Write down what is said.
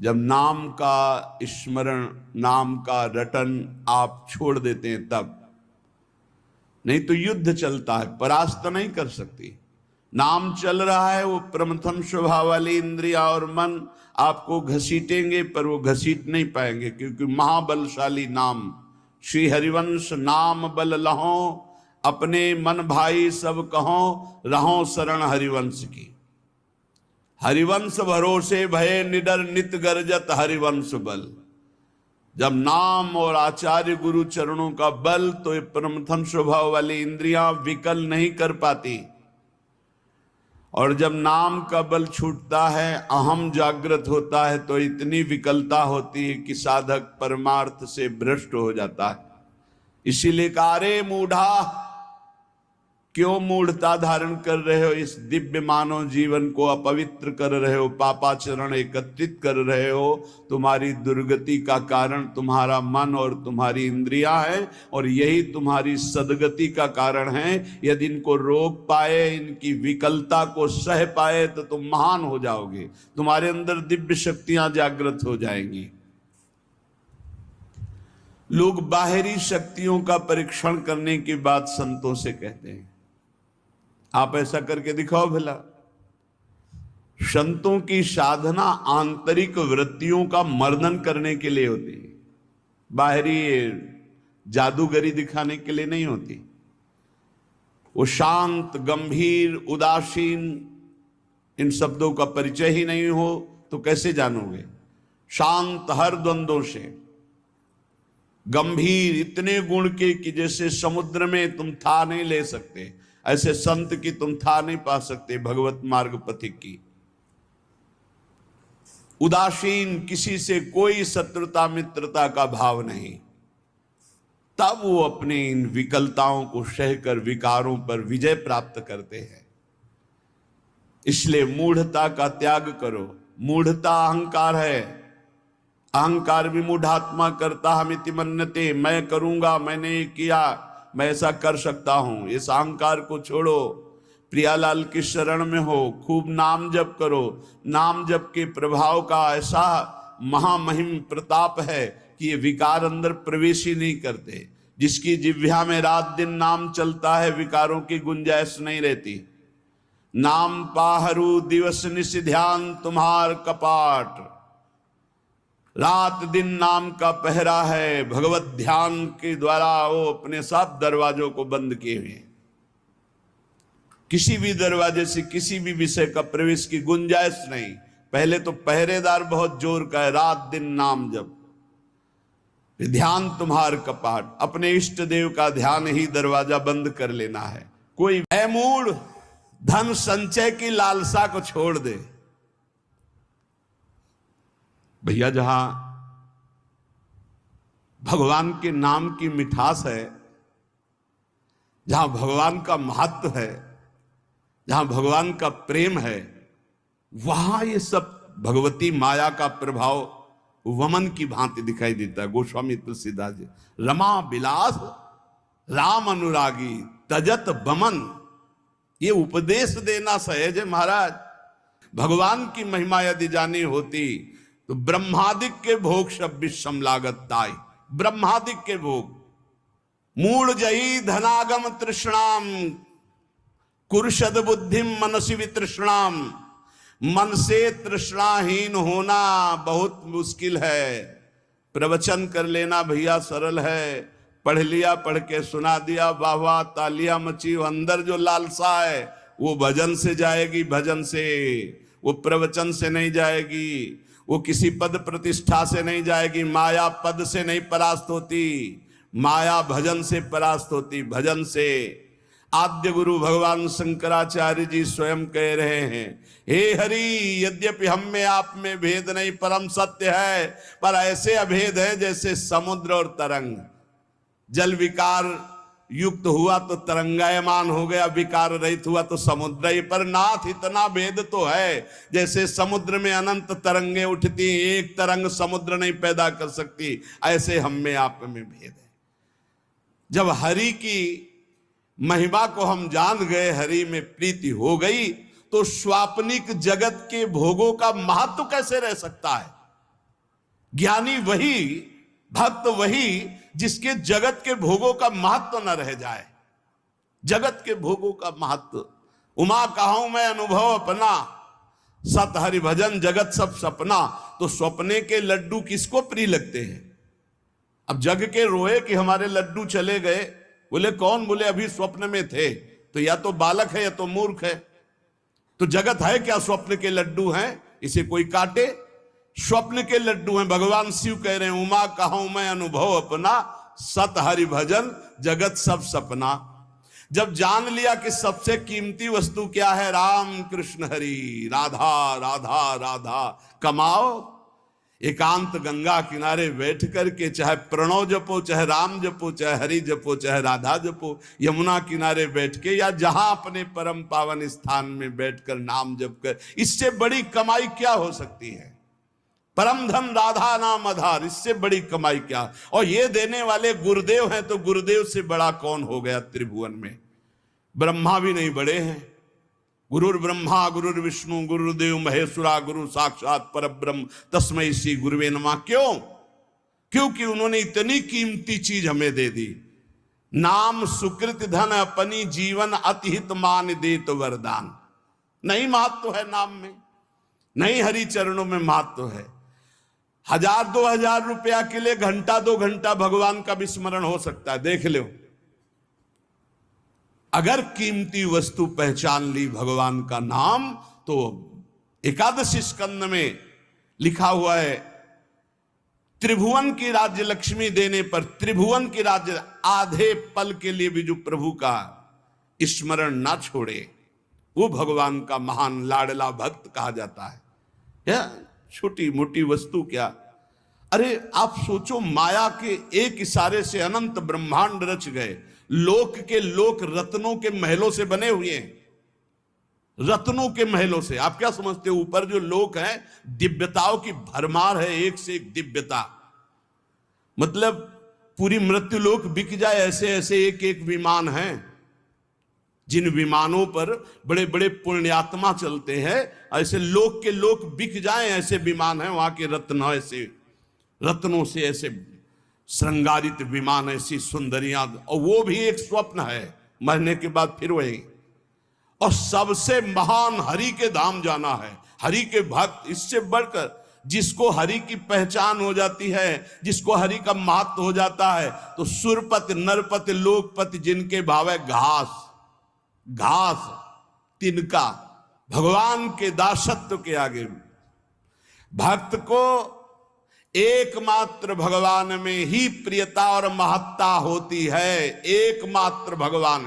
जब नाम का स्मरण, नाम का रटन आप छोड़ देते हैं तब। नहीं तो युद्ध चलता है, परास्त नहीं कर सकती। नाम चल रहा है, वो प्रथम स्वभाव वाली इंद्रिया और मन आपको घसीटेंगे, पर वो घसीट नहीं पाएंगे, क्योंकि महाबलशाली नाम। श्री हरिवंश नाम बल लहो, अपने मन भाई सब कहो, रहो शरण हरिवंश की। हरिवंश भरोसे भय निडर, नित गर्जत हरिवंश बल। जब नाम और आचार्य गुरु चरणों का बल, तो ये प्रथम स्वभाव वाली इंद्रियां विकल नहीं कर पाती। और जब नाम का बल छूटता है, अहम जागृत होता है, तो इतनी विकलता होती है कि साधक परमार्थ से भ्रष्ट हो जाता है। इसीलिए कारे मूढ़ा, क्यों मूढ़ता धारण कर रहे हो? इस दिव्य मानव जीवन को अपवित्र कर रहे हो, पापाचरण एकत्रित कर रहे हो। तुम्हारी दुर्गति का कारण तुम्हारा मन और तुम्हारी इंद्रियां है, और यही तुम्हारी सदगति का कारण है। यदि इनको रोक पाए, इनकी विकलता को सह पाए, तो तुम महान हो जाओगे, तुम्हारे अंदर दिव्य शक्तियां जागृत हो जाएंगी। लोग बाहरी शक्तियों का परीक्षण करने की बात संतों से कहते हैं। आप ऐसा करके दिखाओ भला। संतों की साधना आंतरिक वृत्तियों का मर्दन करने के लिए होती है, बाहरी जादूगरी दिखाने के लिए नहीं होती। वो शांत, गंभीर, उदासीन, इन शब्दों का परिचय ही नहीं हो तो कैसे जानोगे? शांत हर द्वंद्वों से, गंभीर इतने गुण के कि जैसे समुद्र में तुम था नहीं ले सकते, ऐसे संत की तुम था नहीं पा सकते, भगवत मार्ग पथिक की। उदासीन, किसी से कोई शत्रुता मित्रता का भाव नहीं। तब वो अपने इन विकलताओं को सहकर विकारों पर विजय प्राप्त करते हैं। इसलिए मूढ़ता का त्याग करो। मूढ़ता अहंकार है। अहंकार भी मूढ़ात्मा करता हमिति मन्यते, मैं करूंगा, मैंने किया, मैं ऐसा कर सकता हूं। इस अहंकार को छोड़ो, प्रियालाल की शरण में हो, खूब नाम जप करो। नाम जप के प्रभाव का ऐसा महामहिम प्रताप है कि ये विकार अंदर प्रवेश ही नहीं करते। जिसकी जिह्वा में रात दिन नाम चलता है, विकारों की गुंजाइश नहीं रहती। नाम पाहरू दिवस निश ध्यान तुम्हार कपाट, रात दिन नाम का पहरा है। भगवत ध्यान के द्वारा वो अपने सब दरवाजों को बंद किए हुए हैं। किसी भी दरवाजे से किसी भी विषय का प्रवेश की गुंजाइश नहीं। पहले तो पहरेदार बहुत जोर का है, रात दिन नाम जप, ध्यान तुम्हार कपाट। अपने इष्ट देव का ध्यान ही दरवाजा बंद कर लेना है। कोई है मूढ़, धन संचय की लालसा को छोड़ दे। भैया, जहां भगवान के नाम की मिठास है, जहां भगवान का महत्व है, जहां भगवान का प्रेम है, वहां ये सब भगवती माया का प्रभाव वमन की भांति दिखाई देता है। गोस्वामी तुलसीदास जी, रमा बिलास राम अनुरागी तजत बमन, ये उपदेश देना सहज है महाराज। भगवान की महिमा यदि जानी होती तो ब्रह्मादिक के भोग सब विषम लागत ताई। ब्रह्मादिक के भोग, मूल जही धनागम तृष्णाम, कुरुषद बुद्धिम मनसी वितृष्णाम। मन से तृष्णाहीन होना बहुत मुश्किल है। प्रवचन कर लेना भैया सरल है, पढ़ लिया, पढ़ के सुना दिया, वाह वाह तालियां मची। अंदर जो लालसा है वो भजन से जाएगी, भजन से, वो प्रवचन से नहीं जाएगी, वो किसी पद प्रतिष्ठा से नहीं जाएगी। माया पद से नहीं परास्त होती, माया भजन से परास्त होती, भजन से। आद्य गुरु भगवान शंकराचार्य जी स्वयं कह रहे हैं, हे हरि, यद्यपि हम में आप में भेद नहीं, परम सत्य है, पर ऐसे अभेद है जैसे समुद्र और तरंग। जल विकार युक्त हुआ तो तरंगायमान हो गया, विकार रहित हुआ तो समुद्र ही। पर नाथ, इतना भेद तो है, जैसे समुद्र में अनंत तरंगे उठती, एक तरंग समुद्र नहीं पैदा कर सकती, ऐसे हम में आप में भेद है। जब हरि की महिमा को हम जान गए, हरि में प्रीति हो गई, तो स्वाप्निक जगत के भोगों का महत्व कैसे रह सकता है? ज्ञानी वही, भक्त वही जिसके जगत के भोगों का महत्व न रह जाए। जगत के भोगों का महत्व, उमा कहूं मैं अनुभव अपना, सत हरि भजन जगत सब सपना। तो स्वप्ने के लड्डू किसको प्रिय लगते हैं? अब जग के रोए कि हमारे लड्डू चले गए, बोले कौन? बोले अभी स्वप्न में थे। तो या तो बालक है या तो मूर्ख है। तो जगत है क्या? स्वप्न के लड्डू हैं, इसे कोई काटे? स्वप्न के लड्डू हैं। भगवान शिव कह रहे हैं उमा कहूं मैं अनुभव अपना, सत हरि भजन जगत सब सपना। जब जान लिया कि सबसे कीमती वस्तु क्या है, राम कृष्ण हरि, राधा राधा राधा, कमाओ एकांत गंगा किनारे बैठ करके, चाहे प्रणव जपो, चाहे राम जपो, चाहे हरि जपो, चाहे राधा जपो, यमुना किनारे बैठ के या जहां अपने परम पावन स्थान में बैठकर नाम जप कर, इससे बड़ी कमाई क्या हो सकती है? परम धन राधा नाम आधार, इससे बड़ी कमाई क्या? और ये देने वाले गुरुदेव हैं, तो गुरुदेव से बड़ा कौन हो गया त्रिभुवन में? ब्रह्मा भी नहीं बड़े हैं। गुरुर ब्रह्मा गुरुर विष्णु गुरुदेव महेश्वरा, गुरु साक्षात परब्रह्म तस्मै श्री गुरुवे नमः। क्यों? क्योंकि उन्होंने इतनी कीमती चीज हमें दे दी। नाम सुकृत धन अपनी जीवन अतिहित मान देत वरदान। नहीं महत्व है नाम में, नहीं हरि चरणों में महत्व है। 1000-2000 रुपया के लिए घंटा 2 घंटा भगवान का विस्मरण हो सकता है, देख लो। अगर कीमती वस्तु पहचान ली भगवान का नाम, तो एकादशी स्कंद में लिखा हुआ है त्रिभुवन की राज्य लक्ष्मी देने पर, त्रिभुवन की राज्य आधे पल के लिए भी जो प्रभु का स्मरण ना छोड़े, वो भगवान का महान लाडला भक्त कहा जाता है। या छोटी मोटी वस्तु क्या? अरे आप सोचो, माया के एक इशारे से अनंत ब्रह्मांड रच गए। लोक के लोक रत्नों के महलों से बने हुए हैं, रत्नों के महलों से। आप क्या समझते हो? ऊपर जो लोक है, दिव्यताओं की भरमार है, एक से एक दिव्यता। मतलब पूरी मृत्यु लोक बिक जाए, ऐसे ऐसे एक एक विमान हैं, जिन विमानों पर बड़े बड़े पुण्यात्मा चलते हैं। ऐसे लोक के लोक बिक जाएं, ऐसे विमान हैं। वहां के रत्न ऐसे, रत्नों से ऐसे श्रृंगारित विमान, ऐसी सुंदरियां, और वो भी एक स्वप्न है, मरने के बाद फिर वही। और सबसे महान हरि के धाम जाना है, हरि के भक्त। इससे बढ़कर जिसको हरि की पहचान हो जाती है, जिसको हरि का महत्व हो जाता है, तो सुरपति नरपति लोकपति जिनके भाव है घास, घास तिनका, भगवान के दासत्व के आगे भक्त को एकमात्र भगवान में ही प्रियता और महत्ता होती है। एकमात्र भगवान